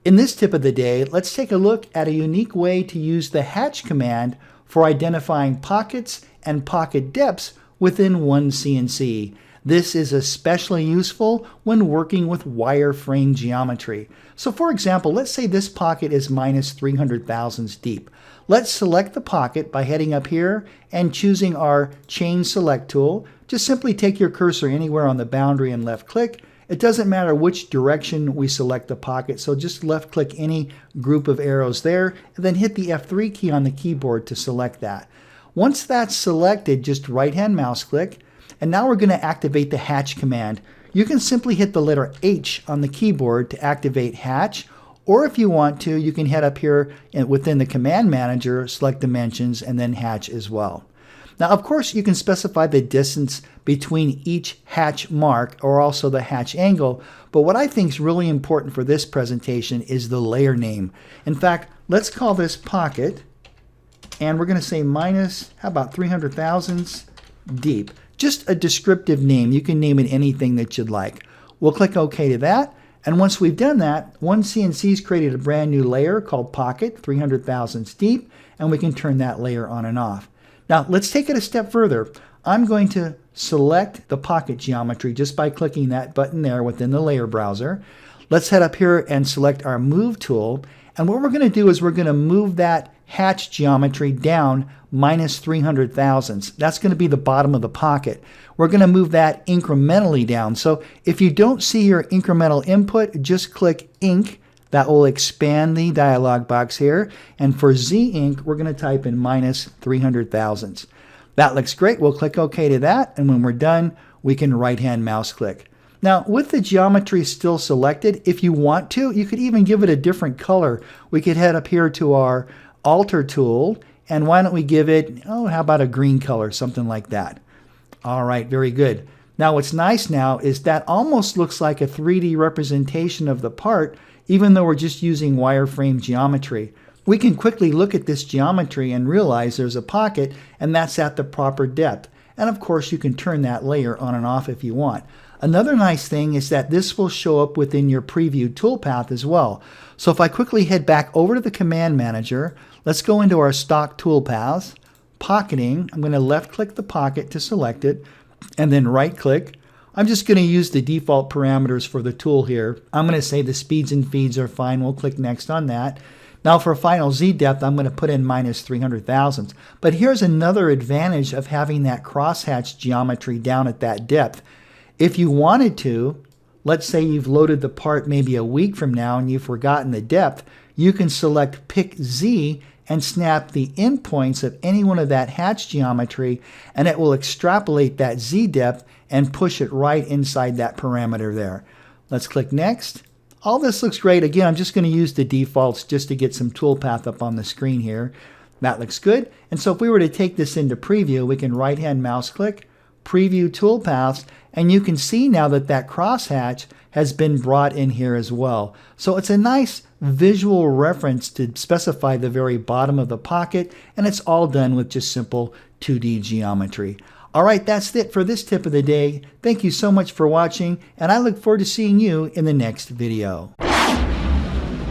In this tip of the day, let's take a look at a unique way to use the hatch command for identifying pockets and pocket depths within OneCNC. This is especially useful when working with wireframe geometry. So for example, let's say this pocket is minus 300 thousandths deep. Let's select the pocket by heading up here and choosing our chain select tool. Just simply take your cursor anywhere on the boundary and left click. It doesn't matter which direction we select the pocket, so just left click any group of arrows there and then hit the F3 key on the keyboard to select that. Once that's selected, just right hand mouse click, and now we're going to activate the hatch command. You can simply hit the letter H on the keyboard to activate hatch, or if you want to, you can head up here and within the command manager, select dimensions, and then hatch as well. Now, of course, you can specify the distance between each hatch mark or also the hatch angle, but what I think is really important for this presentation is the layer name. In fact, let's call this pocket, and we're going to say minus, how about 300 thousandths deep. Just a descriptive name. You can name it anything that you'd like. We'll click OK to that. And once we've done that, OneCNC's created a brand new layer called Pocket, 300 thousandths deep, and we can turn that layer on and off. Now, let's take it a step further. I'm going to select the pocket geometry just by clicking that button there within the layer browser. Let's head up here and select our Move tool. And what we're going to do is we're going to move that hatch geometry down minus 300 thousandths. That's going to be the bottom of the pocket. We're going to move that incrementally down. So if you don't see your incremental input, just click Ink. That will expand the dialog box here. And for Z Ink, we're going to type in minus 300 thousandths. That looks great. We'll click OK to that. And when we're done, we can right-hand mouse click. Now, with the geometry still selected, if you want to, you could even give it a different color. We could head up here to our Alter tool, and why don't we give it, how about a green color, something like that. All right, very good. Now, what's nice now is that almost looks like a 3D representation of the part, even though we're just using wireframe geometry. We can quickly look at this geometry and realize there's a pocket, and that's at the proper depth. And of course, you can turn that layer on and off if you want. Another nice thing is that this will show up within your preview toolpath as well. So if I quickly head back over to the command manager, let's go into our stock toolpaths, pocketing. I'm going to left click the pocket to select it and then right click. I'm just going to use the default parameters for the tool here. I'm going to say the speeds and feeds are fine. We'll click next on that. Now for final Z depth, I'm going to put in minus 300 thousandths. But here's another advantage of having that crosshatch geometry down at that depth. If you wanted to, let's say you've loaded the part maybe a week from now and you've forgotten the depth, you can select Pick Z and snap the endpoints of any one of that hatch geometry, and it will extrapolate that Z depth and push it right inside that parameter there. Let's click Next. All this looks great. Again, I'm just going to use the defaults just to get some toolpath up on the screen here. That looks good. And so if we were to take this into preview, we can right-hand mouse click, Preview Toolpaths, and you can see now that that crosshatch has been brought in here as well. So it's a nice visual reference to specify the very bottom of the pocket, and it's all done with just simple 2D geometry. All right, that's it for this tip of the day. Thank you so much for watching, and I look forward to seeing you in the next video.